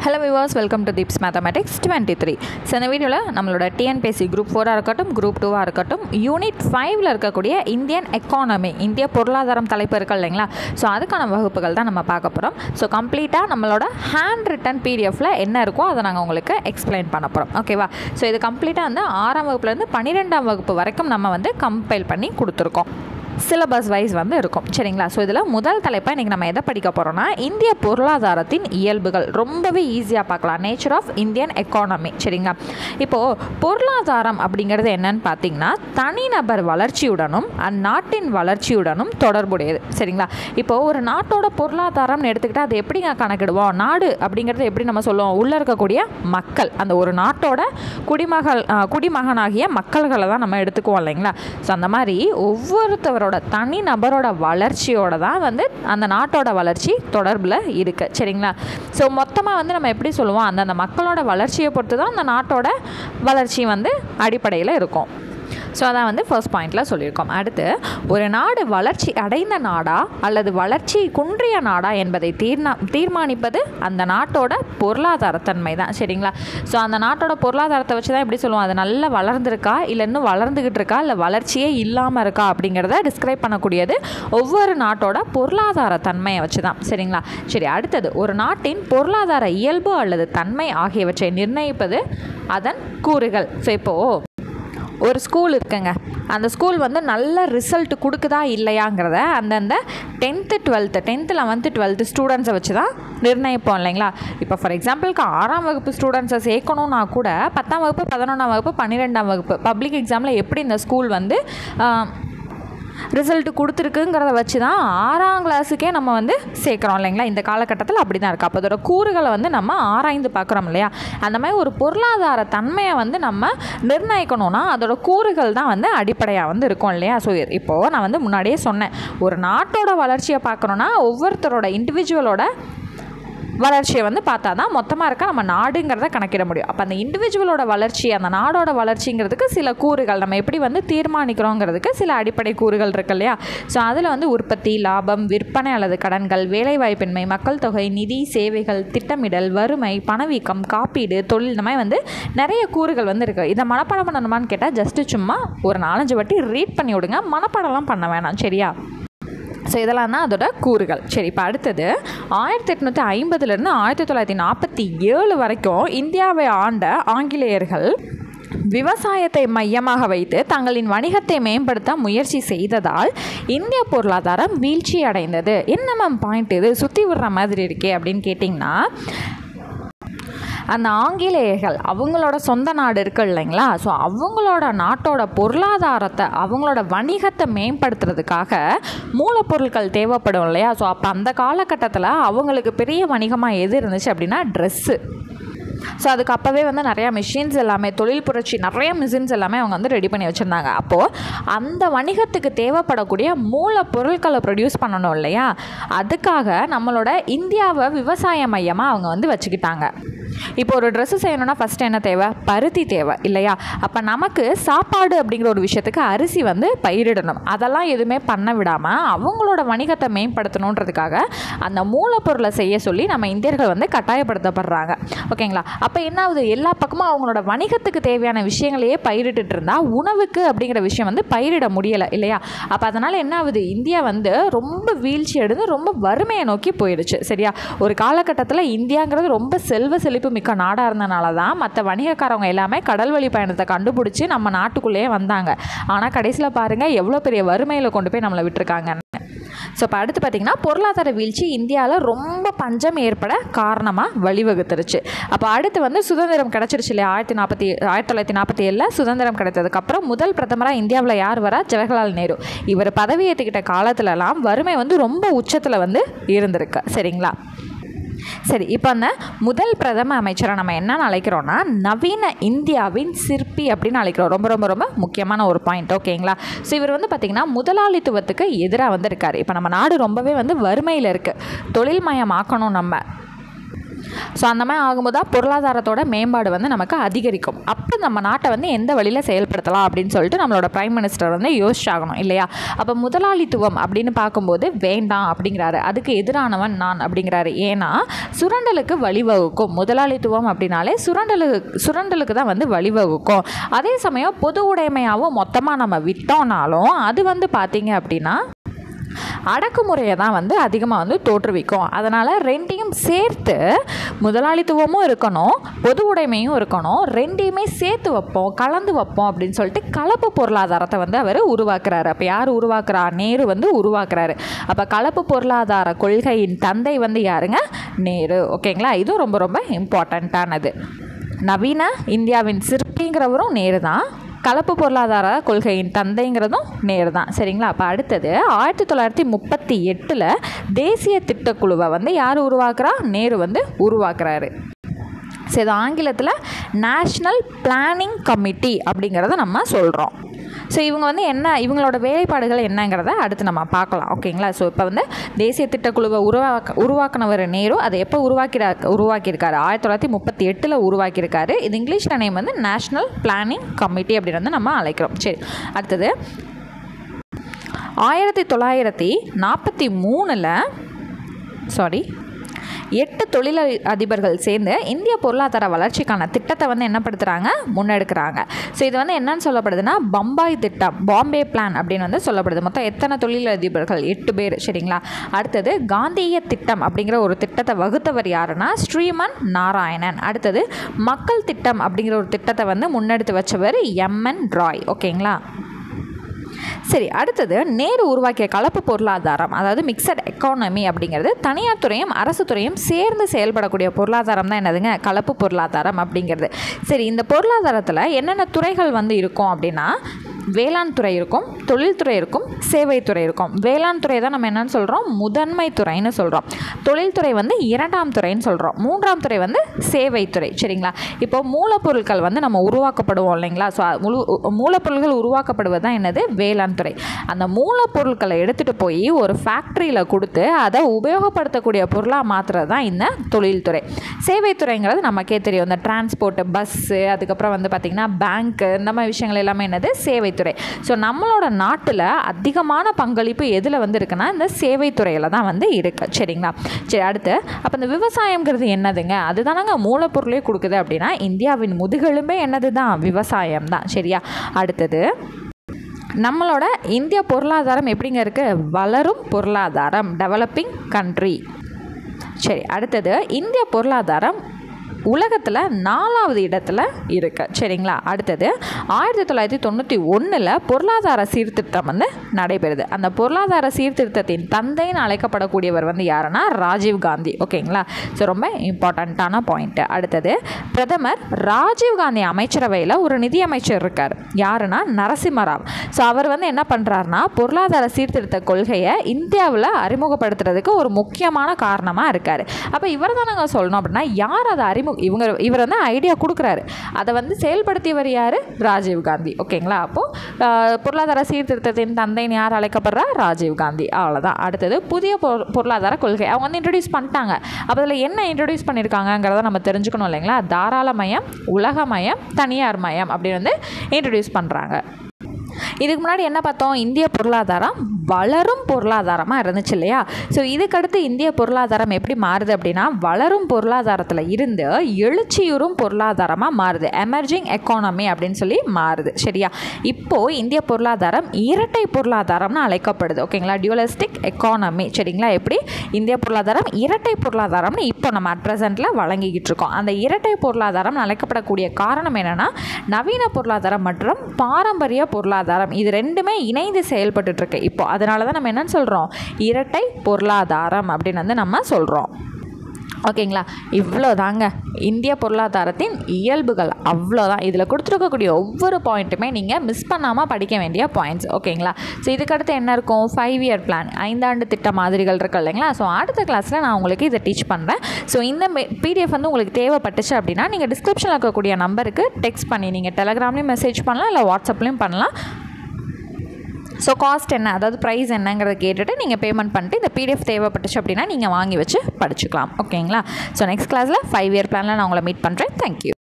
Hello viewers, welcome to Deeps Mathematics 23. So இந்த வீடியோவில் நம்மளோட டிஎன்பிஎஸ்சி குரூப் 4 இருக்கட்டும் குரூப் 2 இருக்கட்டும் யூனிட் 5ல் இருக்கக்கூடிய இந்தியன் எக்கானமி இந்திய பொருளாதாரம் தலைப்பு இருக்கு இல்லைங்களா. ஸோ அதுக்கான வகுப்புகள் தான் நம்ம பார்க்க போகிறோம். ஸோ கம்ப்ளீட்டாக நம்மளோட ஹேண்ட் ரிட்டன் பிடிஎஃப்ல என்ன இருக்கோ அதை நாங்கள் உங்களுக்கு எக்ஸ்பிளைன் பண்ண போகிறோம். ஓகேவா. ஸோ இது கம்ப்ளீட்டாக வந்து 6ஆம் வகுப்புலேருந்து 12ஆம் வகுப்பு வரைக்கும் நம்ம வந்து கம்பைல் பண்ணி கொடுத்துருக்கோம். சிலபஸ் வைஸ் வந்து இருக்கும். சரிங்களா. ஸோ இதில் முதல் தலைப்பாக இன்றைக்கி நம்ம எதை படிக்க போகிறோம்னா இந்திய பொருளாதாரத்தின் இயல்புகள். ரொம்பவே ஈஸியாக பார்க்கலாம். Nature of Indian economy. சரிங்களா. இப்போது பொருளாதாரம் அப்படிங்கிறது என்னன்னு பார்த்தீங்கன்னா தனிநபர் வளர்ச்சியுடனும் அந்நாட்டின் வளர்ச்சியுடனும் தொடர்புடையது. சரிங்களா. இப்போது ஒரு நாட்டோட பொருளாதாரம்னு எடுத்துக்கிட்டால் அது எப்படிங்க கணக்கிடுவோம்? நாடு அப்படிங்கிறது எப்படி நம்ம சொல்லுவோம்? உள்ளே இருக்கக்கூடிய மக்கள், அந்த ஒரு நாட்டோட குடிமகனாகிய மக்கள்களை தான் நம்ம எடுத்துக்குவோம் இல்லைங்களா. ஸோ அந்த மாதிரி ஒவ்வொருத்தவரோட தனி நபரோட வளர்ச்சியோட தான் வந்து அந்த நாட்டோட வளர்ச்சி தொடர்பில் இருக்குது. சரிங்களா. ஸோ மொத்தமாக வந்து நம்ம எப்படி சொல்லுவோம்? அந்த மக்களோட வளர்ச்சியை பொறுத்து தான் அந்த நாட்டோட வளர்ச்சி வந்து அடிப்படையில் இருக்கும். ஸோ அதான் வந்து ஃபர்ஸ்ட் பாயிண்டில் சொல்லியிருக்கோம். அடுத்து ஒரு நாடு வளர்ச்சி அடைந்த நாடா அல்லது வளர்ச்சி குன்றிய நாடா என்பதை தீர்மானிப்பது அந்த நாட்டோட பொருளாதாரத்தன்மை தான். சரிங்களா. ஸோ அந்த நாட்டோட பொருளாதாரத்தை வச்சு தான் எப்படி சொல்லுவோம்? அது நல்லா வளர்ந்துருக்கா இல்லை இன்னும் வளர்ந்துக்கிட்டு இருக்கா இல்லை வளர்ச்சியே இல்லாமல் இருக்கா அப்படிங்கிறத டிஸ்கிரைப் பண்ணக்கூடியது ஒவ்வொரு நாட்டோட பொருளாதார தன்மையை வச்சு தான். சரிங்களா. சரி, அடுத்தது ஒரு நாட்டின் பொருளாதார இயல்பு அல்லது தன்மை ஆகியவற்றை நிர்ணயிப்பது அதன் கூறுகள். ஸோ இப்போது ஒரு ஸ்கூல் இருக்குங்க. அந்த ஸ்கூல் வந்து நல்ல ரிசல்ட் கொடுக்குதா இல்லையாங்கிறத அந்தந்த 10th 11th 12th ஸ்டூடெண்ட்ஸை வச்சு தான் நிர்ணயிப்போம் இல்லைங்களா. இப்போ ஃபார் எக்ஸாம்பிளுக்கு 6ஆம் வகுப்பு ஸ்டூடெண்ட்ஸை சேர்க்கணுன்னா கூட 10ஆம் வகுப்பு 11ஆம் வகுப்பு 12ஆம் வகுப்பு பப்ளிக் எக்ஸாமில் எப்படி இந்த ஸ்கூல் வந்து ரிசல்ட்டு கொடுத்துருக்குங்கிறத வச்சு தான் 6ஆம் கிளாஸுக்கே நம்ம வந்து சேர்க்குறோம் இல்லைங்களா. இந்த காலகட்டத்தில் அப்படி தான் இருக்குது. அப்போ அதோட கூறுகளை வந்து நம்ம ஆராய்ந்து பார்க்குறோம் இல்லையா. அந்த மாதிரி ஒரு பொருளாதார தன்மையை வந்து நம்ம நிர்ணயிக்கணும்னா அதோட கூறுகள் தான் வந்து அடிப்படையாக வந்து இருக்கும் இல்லையா. ஸோ இப்போது நான் வந்து முன்னாடியே சொன்னேன், ஒரு நாட்டோட வளர்ச்சியை பார்க்கணுன்னா ஒவ்வொருத்தரோட இண்டிவிஜுவலோட வளர்ச்சியை வந்து பார்த்தா தான் மொத்தமாக இருக்க நம்ம நாடுங்கிறத கணக்கிட முடியும். அப்போ அந்த இண்டிவிஜுவலோட வளர்ச்சி அந்த நாடோட வளர்ச்சிங்கிறதுக்கு சில கூறுகள் நம்ம எப்படி வந்து தீர்மானிக்கிறோங்கிறதுக்கு சில அடிப்படை கூறுகள் இருக்கு இல்லையா. ஸோ அதில் வந்து உற்பத்தி, லாபம், விற்பனை அல்லது கடன்கள், வேலைவாய்ப்பின்மை, மக்கள் தொகை, நிதி, சேவைகள், திட்டமிடல், வறுமை, பணவீக்கம், காப்பீடு, தொழில், இந்த மாதிரி வந்து நிறைய கூறுகள் வந்து இருக்குது. இதை மனப்பாடம் பண்ணணுமான்னு கேட்டால் ஜஸ்ட்டு சும்மா ஒரு 4-5 வாட்டி ரீட் பண்ணி விடுங்க. மனப்பாடம்லாம் பண்ண வேணாம். சரியா. ஸோ இதெல்லாம் தான் அதோட கூறுகள். சரி, இப்போ அடுத்தது 1850 1947 வரைக்கும் இந்தியாவை ஆண்ட ஆங்கிலேயர்கள் விவசாயத்தை மையமாக வைத்து தங்களின் வணிகத்தை மேம்படுத்த முயற்சி செய்ததால் இந்திய பொருளாதாரம் வீழ்ச்சி அடைந்தது. என்ன மேம் பாயிண்ட் இது சுற்றி விடுற மாதிரி இருக்கே அப்படின்னு கேட்டிங்கன்னா, அந்த ஆங்கிலேயர்கள் அவங்களோட சொந்த நாடு இருக்குது இல்லைங்களா. ஸோ அவங்களோட நாட்டோட பொருளாதாரத்தை அவங்களோட வணிகத்தை மேம்படுத்துறதுக்காக மூலப்பொருட்கள் தேவைப்படும் இல்லையா. ஸோ அப்போ அந்த காலகட்டத்தில் அவங்களுக்கு பெரிய வணிகமாக எது இருந்துச்சு அப்படின்னா ட்ரெஸ்ஸு. ஸோ அதுக்கு அப்போவே வந்து நிறையா மிஷின்ஸ் எல்லாமே, தொழில் புரட்சி, நிறைய மிஷின்ஸ் எல்லாமே அவங்க வந்து ரெடி பண்ணி வச்சுருந்தாங்க. அப்போது அந்த வணிகத்துக்கு தேவைப்படக்கூடிய மூலப்பொருட்களை ப்ரொடியூஸ் பண்ணணும் இல்லையா. அதுக்காக நம்மளோட இந்தியாவை விவசாய மையமாக அவங்க வந்து வச்சுக்கிட்டாங்க. இப்போ ஒரு ட்ரெஸ்ஸு செய்யணும்னா ஃபஸ்ட்டு என்ன தேவை? பருத்தி தேவை இல்லையா. அப்போ நமக்கு சாப்பாடு அப்படிங்கிற ஒரு விஷயத்துக்கு அரிசி வந்து பயிரிடணும். அதெல்லாம் எதுவுமே பண்ண விடாமல் அவங்களோட வணிகத்தை மேம்படுத்தணுன்றதுக்காக அந்த மூலப்பொருளை செய்ய சொல்லி நம்ம இந்தியர்கள் வந்து கட்டாயப்படுத்தப்படுறாங்க. ஓகேங்களா. அப்போ என்ன ஆகுது? எல்லா பக்கமும் அவங்களோட வணிகத்துக்கு தேவையான விஷயங்களையே பயிரிட்டு இருந்தால் உணவுக்கு அப்படிங்கிற விஷயம் வந்து பயிரிட முடியலை இல்லையா. அப்போ அதனால் என்ன ஆகுது? இந்தியா வந்து ரொம்ப வீழ்ச்சி அடைந்து ரொம்ப வறுமையை நோக்கி போயிடுச்சு. சரியா. ஒரு காலகட்டத்தில் இந்தியாங்கிறது ரொம்ப செல்வ செழிப்பு மிக்க நாடாக இருந்தனால தான் மற்ற வணிகக்காரவங்க எல்லாமே கடல் வழி பயணத்தை கண்டுபிடிச்சி நம்ம நாட்டுக்குள்ளேயே வந்தாங்க. ஆனால் கடைசியில் பாருங்கள் எவ்வளோ பெரிய வறுமையில் கொண்டு போய் நம்மளை விட்டுருக்காங்க. ஸோ இப்போ அடுத்து பார்த்திங்கன்னா பொருளாதார வீழ்ச்சி இந்தியாவில் ரொம்ப பஞ்சம் ஏற்பட காரணமாக வழிவகுத்துருச்சு. அப்போ அடுத்து வந்து சுதந்திரம் கிடச்சிருச்சு இல்லையா. 1947 சுதந்திரம் கிடைத்ததுக்கப்புறம் முதல் பிரதமராக இந்தியாவில் யார் வரா? ஜவஹர்லால் நேரு. இவர் பதவி ஏற்றுக்கிட்ட காலத்துலலாம் வறுமை வந்து ரொம்ப உச்சத்தில் வந்து இருந்திருக்கு. சரிங்களா. சரி, இப்போ அந்த முதல் பிரதம அமைச்சரை நம்ம என்னன்னு அழைக்கிறோன்னா நவீன இந்தியாவின் சிற்பி அப்படின்னு அழைக்கிறோம். ரொம்ப ரொம்ப ரொம்ப முக்கியமான ஒரு பாயிண்ட். ஓகேங்களா. ஸோ இவர் வந்து பார்த்திங்கன்னா முதலாளித்துவத்துக்கு எதிராக வந்து இருக்கார். இப்போ நம்ம நாடு ரொம்பவே வந்து வறுமையில் இருக்குது. தொழில்மயமாக்கணும் நம்ம. ஸோ அந்த மாதிரி ஆகும்போது தான் பொருளாதாரத்தோட மேம்பாடு வந்து நமக்கு அதிகரிக்கும். அப்போ நம்ம நாட்டை வந்து எந்த வழியில் செயல்படுத்தலாம் அப்படின்னு சொல்லிட்டு நம்மளோட பிரைம் மினிஸ்டர் வந்து யோசிச்சாகணும் இல்லையா. அப்போ முதலாளித்துவம் அப்படின்னு பார்க்கும்போது வேண்டாம் அப்படிங்கிறாரு, அதுக்கு எதிரானவன் நான் அப்படிங்கிறாரு. ஏன்னா சுரண்டலுக்கு வழிவகுக்கும். முதலாளித்துவம் அப்படின்னாலே சுரண்டலுக்கு தான் வந்து வழிவகுக்கும். அதே சமயம் பொது உடைமையாகவும் மொத்தமாக நம்ம விட்டோம்னாலும் அது வந்து பார்த்திங்க அப்படின்னா அடக்குமுறையை தான் வந்து அதிகமாக வந்து தோற்றுவிக்கும். அதனால் ரெண்டையும் சேர்த்து முதலாளித்துவமும் இருக்கணும், பொது உடைமையும் இருக்கணும், ரெண்டையுமே சேர்த்து வைப்போம், கலந்து வைப்போம் அப்படின்னு சொல்லிட்டு கலப்பு பொருளாதாரத்தை வந்து அவர் உருவாக்குறாரு. அப்போ யார் உருவாக்குறா? நேரு வந்து உருவாக்குறாரு. அப்போ கலப்பு பொருளாதார கொள்கையின் தந்தை வந்து யாருங்க? நேரு. ஓகேங்களா, இதுவும் ரொம்ப ரொம்ப இம்பார்ட்டண்ட்டானது. நவீன இந்தியாவின் சிற்பிங்கிறவரும் நேரு தான், கலப்பு பொருளாதார கொள்கையின் தந்தைங்கிறதும் நேரு தான். சரிங்களா. அப்போ அடுத்தது 1938 தேசிய திட்டக்குழுவை வந்து யார் உருவாக்குறா? நேரு வந்து உருவாக்குறாரு. ஸோ இது ஆங்கிலத்தில் நேஷ்னல் பிளானிங் கமிட்டி அப்படிங்கிறத நம்ம சொல்கிறோம். ஸோ இவங்க வந்து இவங்களோட வேலைப்பாடுகள் என்னங்கிறத அடுத்து நம்ம பார்க்கலாம். ஓகேங்களா. ஸோ இப்போ வந்து தேசிய திட்டக்குழுவை உருவாக்கினவர் நேரு. அதை எப்போ உருவாக்கியிருக்காரு? 1938 உருவாக்கியிருக்காரு. இது இங்கிலீஷில் நேம் வந்து நேஷ்னல் பிளானிங் கமிட்டி அப்படின்னு வந்து நம்ம அழைக்கிறோம். சரி, அடுத்தது 1943 8 தொழில் அதிபர்கள் சேர்ந்து இந்திய பொருளாதார வளர்ச்சிக்கான திட்டத்தை வந்து என்ன படுத்துகிறாங்க? முன்னெடுக்கிறாங்க. ஸோ இது வந்து என்னன்னு சொல்லப்படுதுன்னா பம்பாய் திட்டம், பாம்பே பிளான் அப்படின்னு வந்து சொல்லப்படுது. மொத்தம் எத்தனை தொழில் அதிபர்கள்? 8 பேர். சரிங்களா. அடுத்தது காந்திய திட்டம் அப்படிங்கிற ஒரு திட்டத்தை வகுத்தவர் யாருன்னா ஸ்ரீமன் நாராயணன். அடுத்தது மக்கள் திட்டம் அப்படிங்கிற ஒரு திட்டத்தை வந்து முன்னெடுத்து வச்சவர் MN ராய். ஓகேங்களா. சரி, அடுத்தது நேரு உருவாக்கிய கலப்பு பொருளாதாரம், அதாவது மிக்சட் எக்கானமி அப்படிங்கிறது தனியார் துறையும் அரசு துறையும் சேர்ந்து செயல்படக்கூடிய பொருளாதாரம் தான் என்னதுங்க? கலப்பு பொருளாதாரம் அப்படிங்கிறது. சரி, இந்த பொருளாதாரத்தில் என்னென்ன துறைகள் வந்து இருக்கும் அப்படின்னா வேளாண் துறை இருக்கும், தொழில்துறை இருக்கும், சேவைத்துறை இருக்கும். வேளாண் துறை தான் நம்ம என்னன்னு சொல்கிறோம்? முதன்மை துறைன்னு சொல்கிறோம். தொழில்துறை வந்து 2ஆம் துறைன்னு சொல்கிறோம். 3ஆம் துறை வந்து சேவைத்துறை. சரிங்களா. இப்போ மூலப்பொருட்கள் வந்து நம்ம உருவாக்கப்படுவோம் இல்லைங்களா. ஸோ மூலப்பொருட்கள் உருவாக்கப்படுவது தான் என்னது? வேளாண் துறை. அந்த மூலப்பொருட்களை எடுத்துகிட்டு போய் ஒரு ஃபேக்ட்ரியில் கொடுத்து அதை உபயோகப்படுத்தக்கூடிய பொருளாக மாற்றுறது தான் இந்த தொழில்துறை. சேவைத்துறைங்கிறது நமக்கே தெரியும். இந்த டிரான்ஸ்போர்ட்டு, பஸ்ஸு, அதுக்கப்புறம் வந்து பார்த்திங்கன்னா பேங்க்கு, இந்த மாதிரி விஷயங்கள் எல்லாமே என்னது? சேவைத்துறை. ஸோ நம்மளோட நாட்டில் அதிகமான பங்களிப்பு எதில் வந்து இருக்குன்னா இந்த சேவைத்துறையில் தான் வந்து இருக்கு. சரிங்களா. சரி, அடுத்து அப்போ இந்த விவசாயம்ங்கிறது என்னதுங்க? அதுதானங்க மூலப்பொருளே கொடுக்குது. அப்படின்னா இந்தியாவின் முதுகெலும்பே என்னது தான்? விவசாயம் தான். சரியா. அடுத்தது நம்மளோட இந்திய பொருளாதாரம் எப்படிங்க இருக்குது? வளரும் பொருளாதாரம், டெவலப்பிங் கண்ட்ரி. சரி, அடுத்தது இந்திய பொருளாதாரம் உலகத்தில் 4வது இடத்துல இருக்கு. சரிங்களா. அடுத்தது 1991 பொருளாதார சீர்திருத்தம் வந்து நடைபெறுது. அந்த பொருளாதார சீர்திருத்தத்தின் தந்தைன்னு அழைக்கப்படக்கூடியவர் வந்து யாருன்னா ராஜீவ் காந்தி. ஓகேங்களா. ஸோ ரொம்ப இம்பார்ட்டண்ட்டான பாயிண்ட். அடுத்தது பிரதமர் ராஜீவ் காந்தி அமைச்சரவையில் ஒரு நிதியமைச்சர் இருக்கார். யாருன்னா நரசிம்மராவ். ஸோ அவர் வந்து என்ன பண்ணுறாருனா பொருளாதார சீர்திருத்த கொள்கையை இந்தியாவில் அறிமுகப்படுத்துறதுக்கு ஒரு முக்கியமான காரணமாக இருக்கார். அப்போ இவர் தான் நாங்கள் சொல்லணும் அப்படின்னா யார் அதை இவர் வந்து ஐடியா கொடுக்குறாரு, அதை வந்து செயல்படுத்தியவர் யார்? ராஜீவ் காந்தி. ஓகேங்களா. அப்போது பொருளாதார சீர்திருத்தத்தின் தந்தைன்னு யார் அழைக்கப்படுறா? ராஜீவ் காந்தி. அவ்வளோதான். அடுத்தது புதிய பொருளாதார கொள்கை அவங்க வந்து இன்ட்ரடியூஸ் பண்ணிட்டாங்க. அப்போ அதில் என்ன இன்ட்ரடியூஸ் பண்ணியிருக்காங்கிறத நம்ம தெரிஞ்சுக்கணும் இல்லைங்களா. தாராளமயம், உலகமயம், தனியார் மயம் அப்படின்னு வந்து இன்ட்ரடியூஸ் பண்ணுறாங்க. இதுக்கு முன்னாடி என்ன பார்த்தோம்? இந்திய பொருளாதாரம் வளரும் பொருளாதாரமாக இருந்துச்சு இல்லையா. ஸோ இதுக்கடுத்து இந்திய பொருளாதாரம் எப்படி மாறுது அப்படின்னா வளரும் பொருளாதாரத்தில் இருந்து எழுச்சியுறும் பொருளாதாரமாக மாறுது. எமர்ஜிங் எக்கானமி அப்படின்னு சொல்லி மாறுது. சரியா. இப்போது இந்திய பொருளாதாரம் இரட்டை பொருளாதாரம்னு அழைக்கப்படுது. ஓகேங்களா. டியூவலிஸ்டிக் எக்கானமி. சரிங்களா. எப்படி இந்திய பொருளாதாரம் இரட்டை பொருளாதாரம்னு இப்போ நம்ம அட் ப்ரெசென்ட்டில் வழங்கிக்கிட்டு இருக்கோம். அந்த இரட்டை பொருளாதாரம் அழைக்கப்படக்கூடிய காரணம் என்னென்னா நவீன பொருளாதாரம் மற்றும் பாரம்பரிய பொருளாதாரம் இது ரெண்டுமே இணைந்து செயல்பட்டு இருக்கு இப்போ. அதனால தான் நம்ம என்னன்னு சொல்கிறோம்? இரட்டை பொருளாதாரம் அப்படின்னு வந்து நம்ம சொல்கிறோம். ஓகேங்களா. இவ்வளோ தாங்க இந்திய பொருளாதாரத்தின் இயல்புகள். அவ்வளோதான். இதில் கொடுத்துருக்கக்கூடிய ஒவ்வொரு பாயிண்ட்டுமே நீங்கள் மிஸ் பண்ணாமல் படிக்க வேண்டிய பாயிண்ட்ஸ். ஓகேங்களா. ஸோ இதுக்கடுத்து என்ன இருக்கும்? 5 இயர் பிளான், 5 ஆண்டு திட்ட மாதிரிகள் இருக்கு இல்லைங்களா. ஸோ அடுத்த கிளாஸில் நான் உங்களுக்கு இதை டீச் பண்ணுறேன். ஸோ இந்த பிடிஎஃப் வந்து உங்களுக்கு தேவைப்பட்டுச்சு அப்படின்னா நீங்கள் டிஸ்கிரிப்ஷனில் இருக்கக்கூடிய நம்பருக்கு டெக்ஸ்ட் பண்ணி நீங்கள் டெலகிராம்லேயும் மெசேஜ் பண்ணலாம், இல்லை வாட்ஸ்அப்லேயும் பண்ணலாம். ஸோ காஸ்ட் என்ன, அதாவது ப்ரைஸ் என்னங்கிறத கேட்டுட்டு நீங்கள் பேமெண்ட் பண்ணிட்டு இந்த பிடிஎஃப் தேவைப்பட்டுச்சு அப்படின்னா நீங்கள் வாங்கி வச்சு படிச்சுக்கலாம். ஓகேங்களா? ஸோ நெக்ஸ்ட் கிளாஸில் 5 இயர் பிளானில் நான் உங்களை மீட் பண்ணுறேன். தேங்க்யூ.